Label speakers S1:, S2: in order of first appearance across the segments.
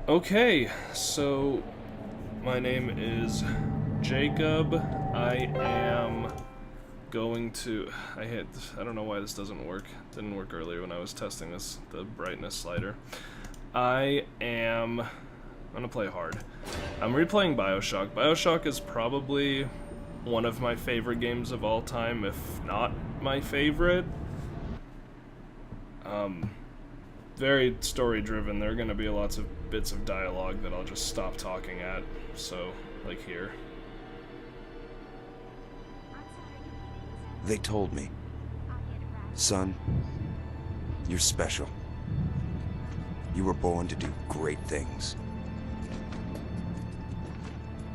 S1: Okay, so my name is Jacob. I am going to. I don't know why this doesn't work. It didn't work earlier when I was testing the brightness slider. I'm gonna play hard. I'm replaying Bioshock. Bioshock is probably one of my favorite games of all time, if not my favorite. Very story driven. There are going to be lots of bits of dialogue that I'll just stop talking at. So, like here.
S2: They told me. Son, you're special. You were born to do great things.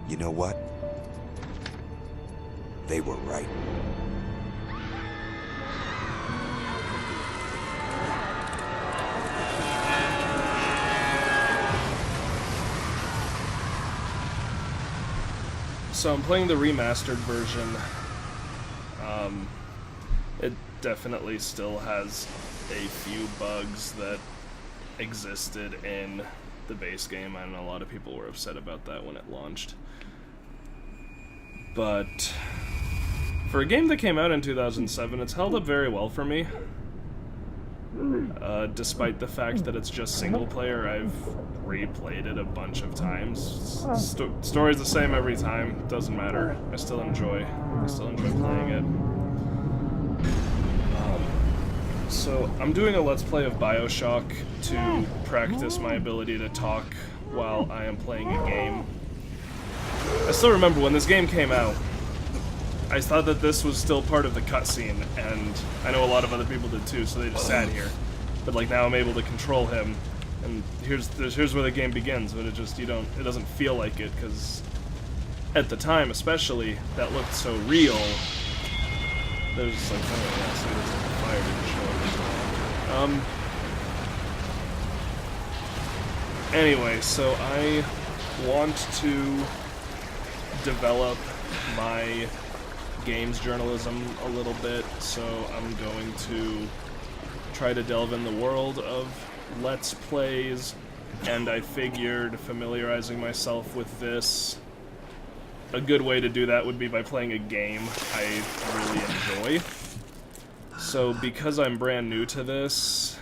S2: You know what? They were right.
S1: So I'm playing the remastered version. It definitely still has a few bugs that existed in the base game. I know a lot of people were upset about that when it launched. But for a game that came out in 2007, it's held up very well for me. Despite the fact that it's just single player, I've replayed it a bunch of times. Story's the same every time, doesn't matter. I still enjoy playing it. So I'm doing a Let's Play of Bioshock to practice my ability to talk while I am playing a game. I still remember when this game came out, I thought that this was still part of the cutscene, and I know a lot of other people did too, so they just sat here. But like now I'm able to control him, and here's where the game begins. But it doesn't feel like it, because at the time especially that looked so real. There's just like, oh yeah, see, there's like the fire didn't show up. Anyway, so I want to develop my games journalism a little bit, so I'm going to try to delve in the world of Let's Plays, and I figured familiarizing myself with this, a good way to do that would be by playing a game I really enjoy. So because I'm brand new to this,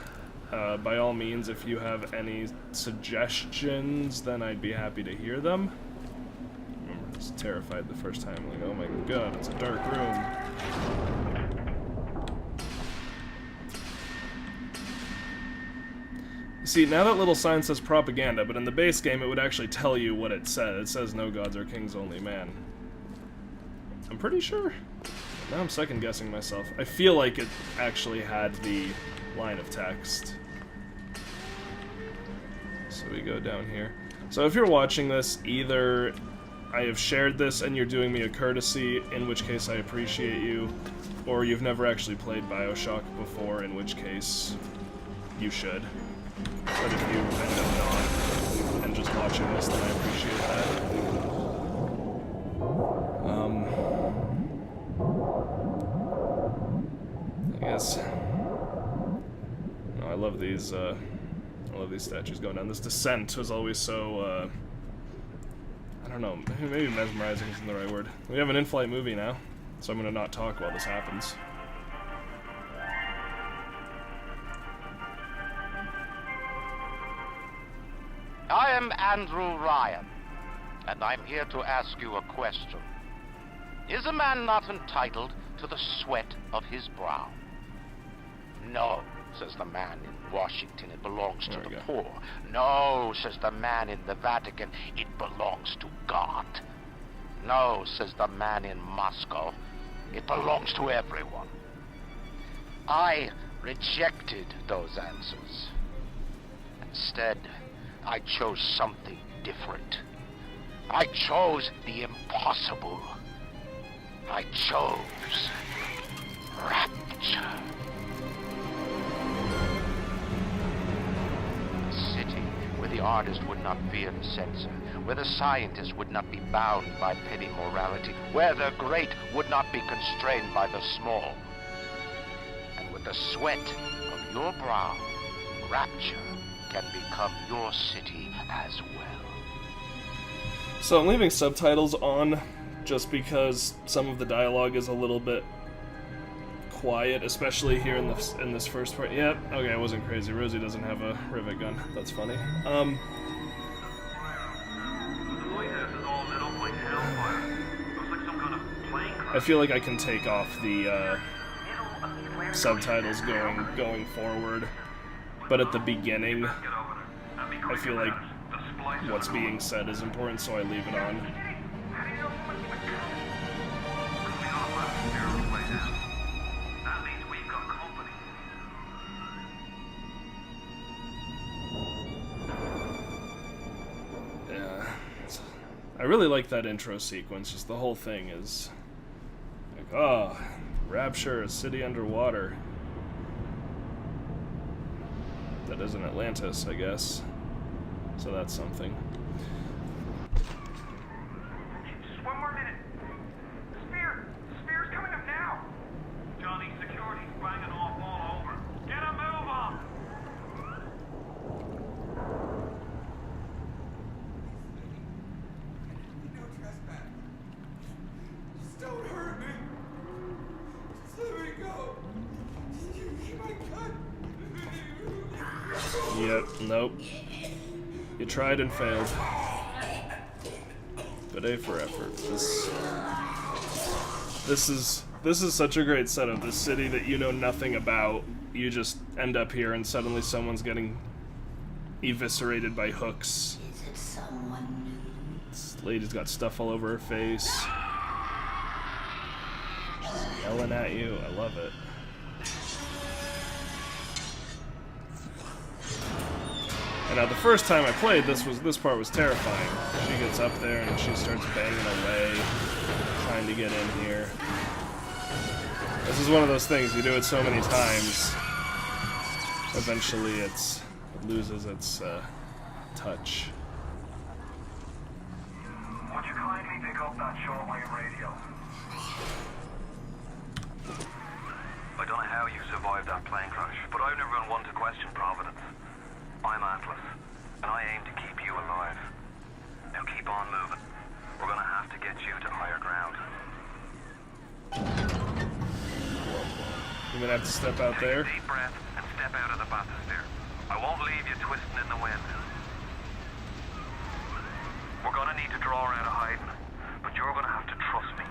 S1: by all means, if you have any suggestions, then I'd be happy to hear them. I was terrified the first time, like, oh my god, it's a dark room. See, now that little sign says propaganda, but in the base game it would actually tell you what it says. It says no gods are kings, only man. I'm pretty sure. Now I'm second guessing myself. I feel like it actually had the line of text. So we go down here. So if you're watching this, either I have shared this and you're doing me a courtesy, in which case I appreciate you, or you've never actually played Bioshock before, in which case you should. But if you end up not, and just watching this, then I appreciate that. I guess. No, I love these statues going down. This descent was always so, I don't know, maybe mesmerizing isn't the right word. We have an in-flight movie now, so I'm gonna not talk while this happens.
S3: I am Andrew Ryan, and I'm here to ask you a question. Is a man not entitled to the sweat of his brow? No, says the man in Washington, it belongs to the poor. No, says the man in the Vatican, it belongs to God. No, says the man in Moscow, it belongs to everyone. I rejected those answers. Instead, I chose something different. I chose the impossible. I chose Rapture. A city where the artist would not fear the censor, where the scientist would not be bound by petty morality, where the great would not be constrained by the small. And with the sweat of your brow, Rapture can become your city as well.
S1: So I'm leaving subtitles on just because some of the dialogue is a little bit quiet, especially here in this first part. Yep, okay, I wasn't crazy. Rosie doesn't have a rivet gun. That's funny. I feel like I can take off the subtitles going forward, but at the beginning, I feel like what's being said is important, so I leave it on. Yeah, I really like that intro sequence. Just the whole thing is like, oh, Rapture, a city underwater. That isn't Atlantis, I guess. So that's something.
S4: Just one more minute. The spear's coming up now. Johnny, security's banging off all over. Get a move on.
S5: No trespass. Just don't hurt me. Just let me go. You my gun.
S1: Yep, nope. You tried and failed. But A for effort. This is such a great setup. This city that you know nothing about, you just end up here and suddenly someone's getting eviscerated by hooks.
S6: Is it someone new?
S1: This lady's got stuff all over her face. Yelling at you. I love it. And now the first time I played, this part was terrifying. She gets up there and she starts banging away, trying to get in here. This is one of those things, you do it so many times, eventually it loses its touch.
S4: Would you kindly pick up that shortwave radio?
S7: I don't know how you survived that plane crash, but I've never been one to question Providence. I'm Atlas, and I aim to keep you alive. Now keep on moving. We're gonna have to get you to higher ground.
S1: You're gonna have to step out there.
S7: Take a deep breath and step out of the bathysphere. I won't leave you twisting in the wind. We're gonna need to draw her out of hiding, but you're gonna have to trust me.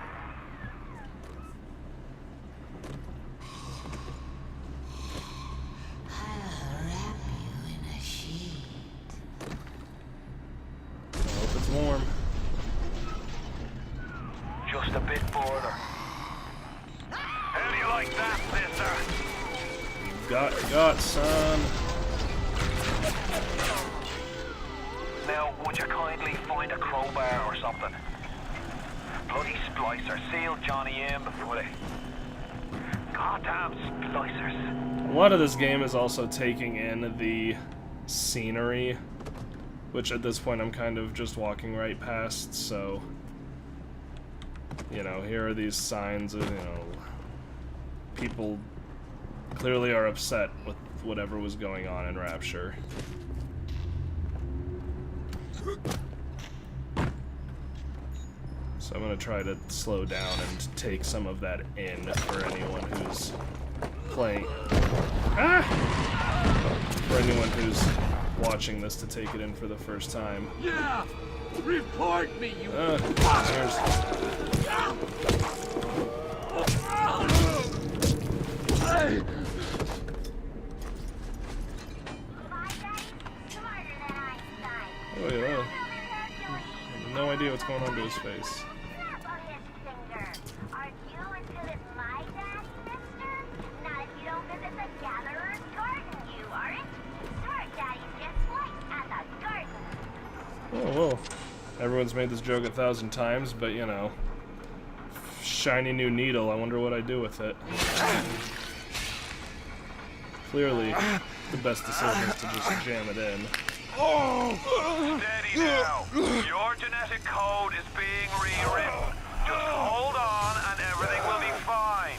S6: I'll wrap you in a sheet.
S1: I hope it's warm.
S7: Just a bit further. How do you like that, sister?
S1: Got, son.
S7: Now, would you kindly find a crowbar or something? Bloody splicer, seal Johnny in before they... Goddamn splicers.
S1: A lot of this game is also taking in the scenery, which at this point I'm kind of just walking right past, so... You know, here are these signs of, you know... People clearly are upset with whatever was going on in Rapture. So I'm gonna try to slow down and take some of that in for anyone who's playing. Ah! For anyone who's watching this to take it in for the first time.
S5: Yeah! Report me, you
S1: There's...
S5: Hey!
S1: Oh yeah. No idea what's going on to his face. Oh well. Everyone's made this joke 1,000 times, but you know. Shiny new needle, I wonder what I do with it. Clearly, the best decision is to just jam it in.
S7: Steady now. Your genetic code is being rewritten. Just hold on and everything will be fine.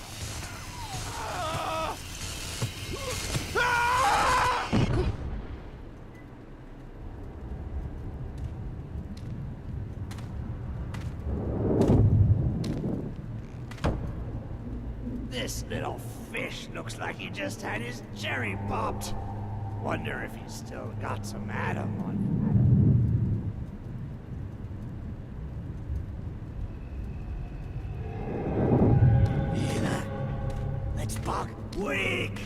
S8: This little fish looks like he just had his cherry popped. Wonder if he's still got some Adam on him. Hear that? Let's bug. Weak!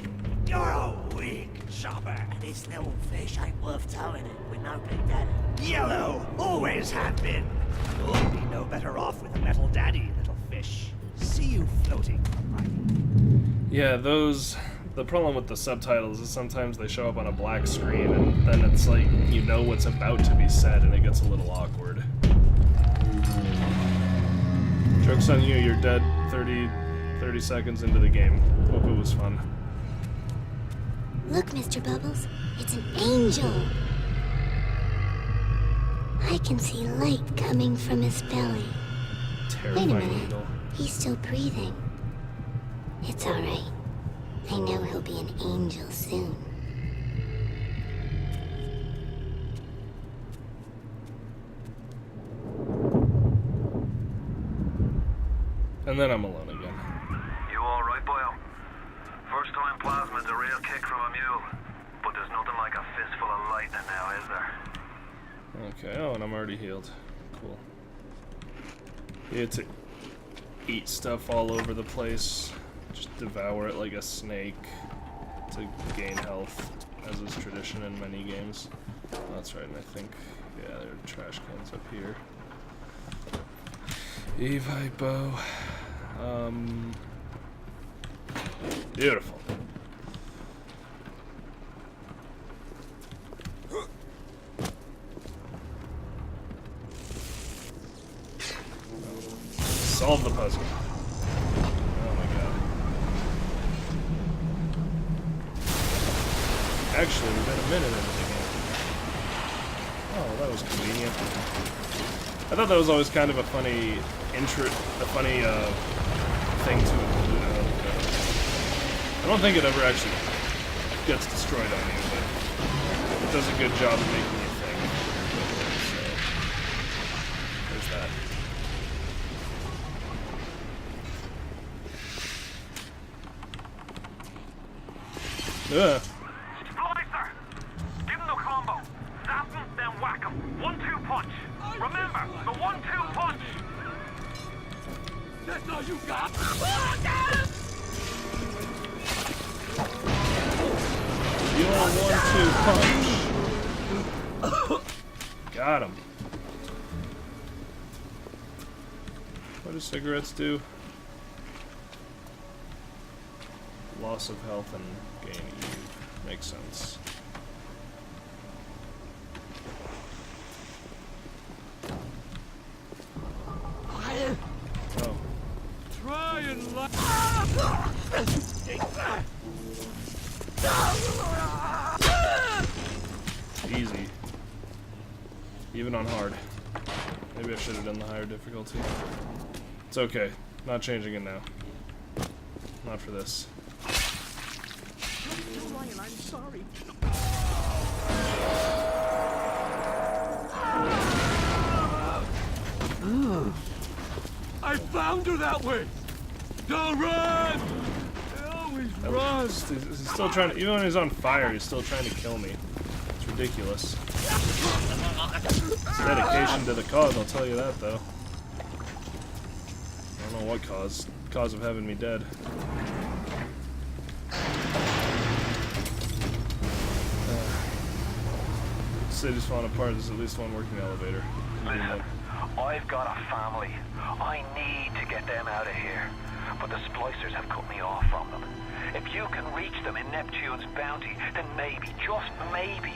S8: You're a weak chopper. This little fish ain't worth towing it with no big daddy. Yellow! Always have been. You'll be no better off with a metal daddy, little fish. See you floating.
S1: Yeah, the problem with the subtitles is sometimes they show up on a black screen and then it's like you know what's about to be said and it gets a little awkward. Joke's on you, you're dead 30 seconds into the game. Hope it was fun.
S9: Look, Mr. Bubbles, it's an angel. I can see light coming from his belly.
S1: Terrifying
S9: Wait a minute.
S1: needle.
S9: He's still breathing. It's alright. I know he'll be an angel soon.
S1: And then I'm alone again.
S7: You alright, boyo? First time plasma's a real kick from a mule. But there's nothing like a fistful of lightning now, is there?
S1: Okay, oh, and I'm already healed. Cool. You had to eat stuff all over the place. Just devour it like a snake to gain health, as is tradition in many games. Oh, that's right, and I think, yeah, there are trash cans up here. Evipo. Beautiful. Solve the puzzle. Oh my god. Actually, we've been a minute into the game. Oh, that was convenient. I thought that was always kind of a funny thing to include. I don't think it ever actually gets destroyed on you, but it does a good job of making you think. So, there's that. Ugh.
S4: Splicer! Give him the combo. Zap him, then whack him. 1-2 punch. Remember, the 1-2 punch!
S5: That's all you got?
S1: You want 1-2 punch? Got him. What do cigarettes do? Loss of health and gain Eve. Makes sense. Oh.
S5: Try and light.
S1: Easy. Even on hard. Maybe I should have done the higher difficulty. It's okay. Not changing it now. Not for this.
S8: Ryan, I'm sorry.
S5: I found her that way. Don't run. They always run.
S1: He's still trying to, even when he's on fire, he's still trying to kill me. It's ridiculous. It's dedication to the cause, I'll tell you that, though. I don't know what cause. Cause of having me dead. City's falling apart. There's at least one working elevator.
S7: Listen, I've got a family. I need to get them out of here. But the splicers have cut me off from them. If you can reach them in Neptune's bounty, then maybe, just maybe...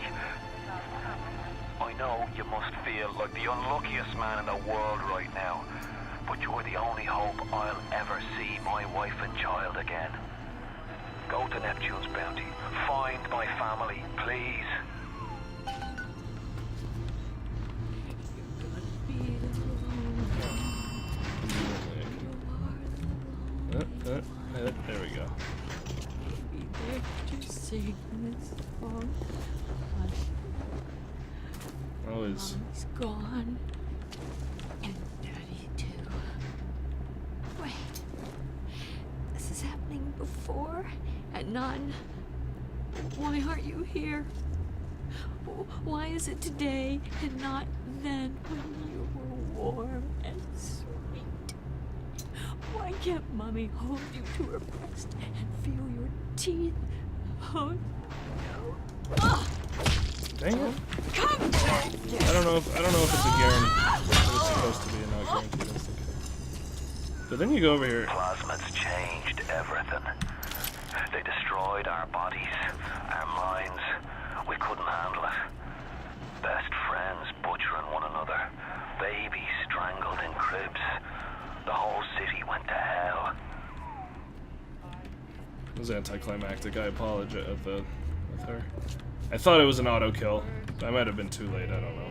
S7: I know you must feel like the unluckiest man in the world right now. But you're the only hope I'll ever see my wife and child again. Go to Neptune's bounty. Find my family, please.
S1: There we go. Always.
S6: He's gone. And Daddy too. Wait. This is happening
S10: before and none? Why aren't you here? Why is it today and not then when you were warm and sweet? Why can't Mommy hold you to her breast and feel your teeth? Oh no. Oh.
S1: Dang it.
S10: Come back!
S1: I don't know if it's a guarantee. It's supposed to be a not guaranteed instant kill. But then you go over here.
S7: Plasmids changed everything. They destroyed our bodies, our minds. We couldn't handle it. Best friends butchering one another. Babies strangled in cribs. The whole city went to hell.
S1: It was anticlimactic. I apologize with her. I thought it was an auto kill. I might have been too late. I don't know.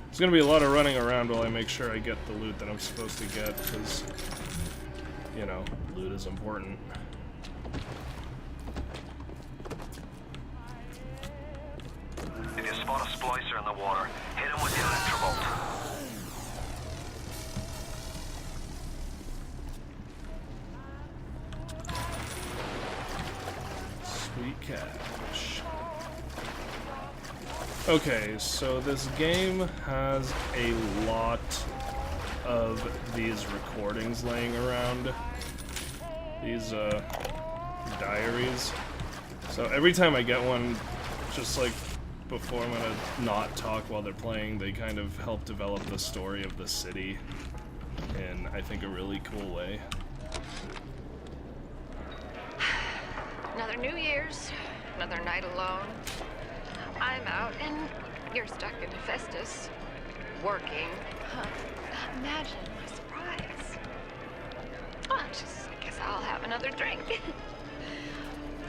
S1: There's gonna be a lot of running around while I make sure I get the loot that I'm supposed to get, because, you know, loot is important.
S7: If you spot a splicer in the water, hit him with the electrobolt.
S1: Sweet cash. Okay, so this game has a lot of these recordings laying around. These, diaries. So every time I get one, just like before I'm gonna not talk while they're playing, they kind of help develop the story of the city in, I think, a really cool way.
S11: Another New Year's, another night alone. I'm out and you're stuck in Festus, working. Huh. Imagine my surprise. Oh, I guess I'll have another drink.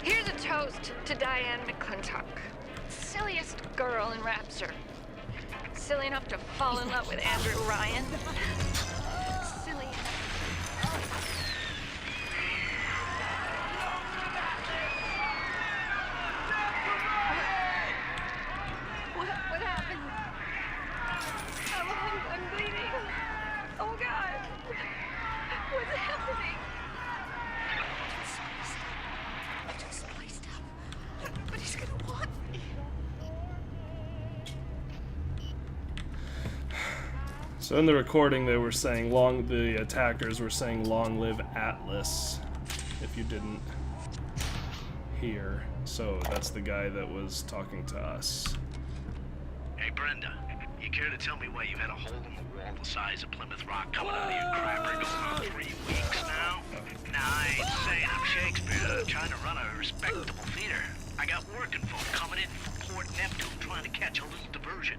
S11: Here's a toast to Diane McClintock, silliest girl in Rapture. Silly enough to fall in love with Andrew Ryan. Silly. What happened? I'm bleeding. Oh God. What's happening? I just spliced up. But he's gonna want me.
S1: So in the recording they were saying the attackers were saying long live Atlas, if you didn't hear. So that's the guy that was talking to us.
S12: Hey Brenda, you care to tell me why you had a hole in the wall the size of Plymouth Rock coming out of your crapper going on 3 weeks now? Nah, I ain't saying I'm Shakespeare. I'm trying to run a respectable theater. I got working folk coming in from Port Neptune trying to catch a little diversion.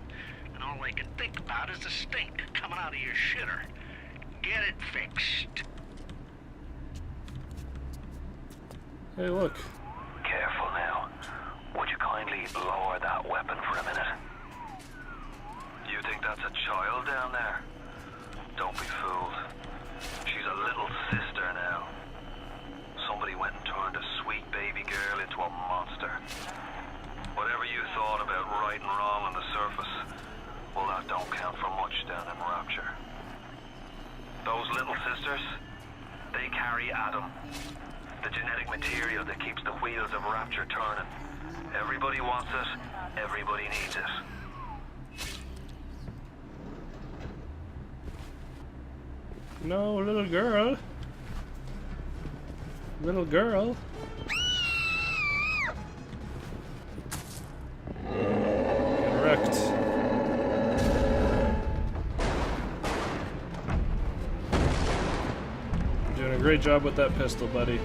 S12: And all I can think about is the stink coming out of your shitter. Get it fixed.
S1: Hey, look.
S7: Careful now. Would you kindly lower that weapon for a minute? You think that's a child down there? Don't be fooled. She's a little sister now. Somebody went and turned a sweet baby girl into a monster. Whatever you thought about right and wrong on the surface, well, that don't count for much down in Rapture. Those little sisters, they carry Adam, the genetic material that keeps the wheels of Rapture turning. Everybody wants it, everybody needs it.
S1: No, little girl. Little girl. Get wrecked. You're doing a great job with that pistol, buddy.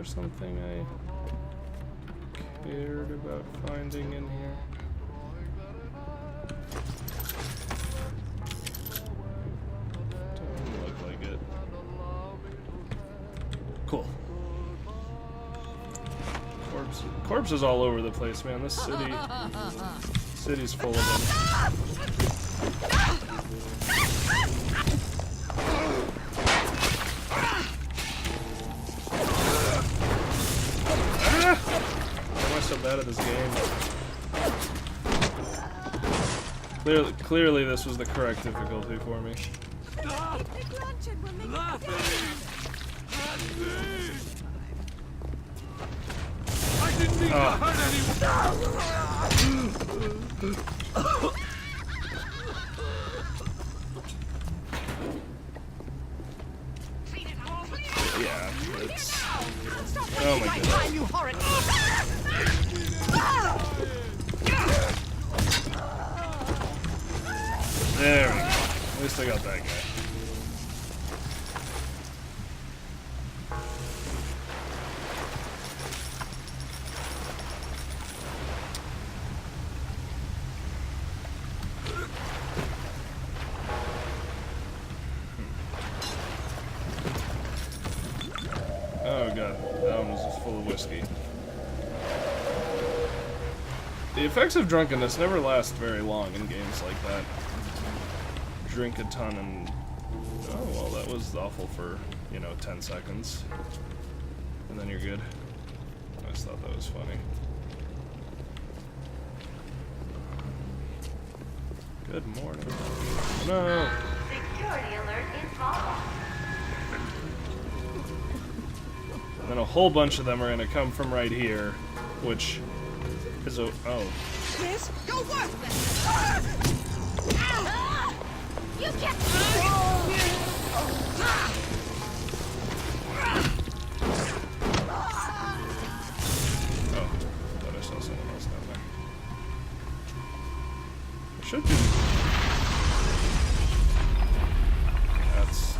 S1: there something I cared about finding in here? Doesn't look like it. Cool. Corpses all over the place, man. This city's full of them. Why am I so bad at this game? Clearly this was the correct difficulty for me. Yeah, it's... Oh my god. There we go. At least I got that guy. Oh god, that one was just full of whiskey. The effects of drunkenness never last very long in games like that. Drink a ton and... Oh, well, that was awful for, 10 seconds. And then you're good. I just thought that was funny. Good morning. No!
S13: Security alert in progress.
S1: And then a whole bunch of them are gonna come from right here, which is a... Oh.
S8: Chris, go work!
S13: You can't...
S1: Oh, thought I saw someone else down there. It should be.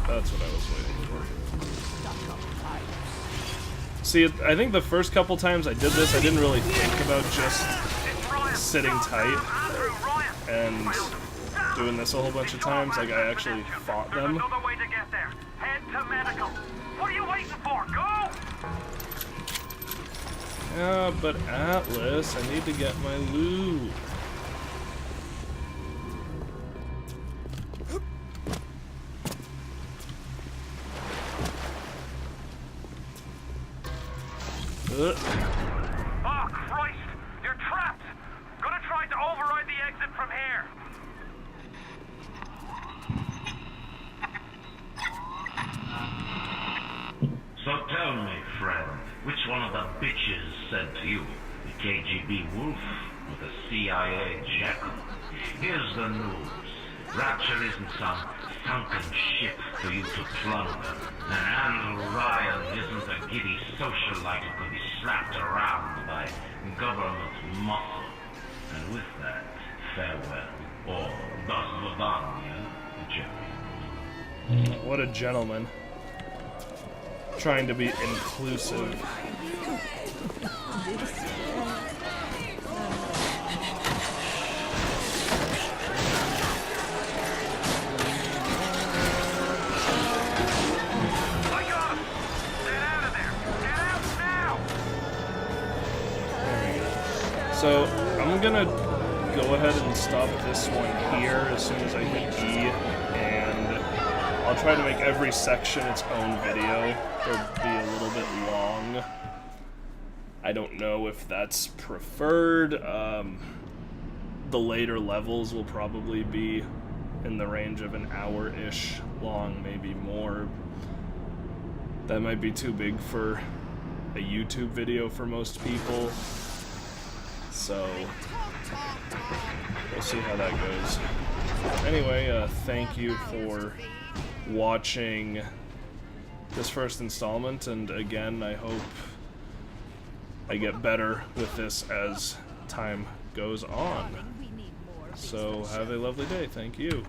S1: That's what I was waiting for. See, I think the first couple times I did this, I didn't really think about just sitting tight and doing this a whole bunch of times. Like, I actually fought them.
S4: Another way to get there. Head to medical. What are you waiting for? Go!
S1: Yeah, but Atlas, I need to get my loot.
S4: Oh, Christ! You're trapped! Gonna try to override the exit from here.
S14: So tell me, friend, which one of the bitches sent you? The KGB wolf or the CIA jackal? Here's the news. Rapture isn't some sunken ship for you to plunder. And Andrew Ryan isn't a giddy socialite who can be slapped around by government muscle. And with that, farewell. Or das Vodania, Jerry.
S1: What a gentleman. Trying to be inclusive. So, I'm gonna go ahead and stop this one here as soon as I hit E, and I'll try to make every section its own video. It'll be a little bit long. I don't know if that's preferred. The later levels will probably be in the range of an hour-ish long, maybe more. That might be too big for a YouTube video for most people. So, we'll see how that goes. Anyway, thank you for watching this first installment, and again, I hope I get better with this as time goes on. So, have a lovely day. Thank you.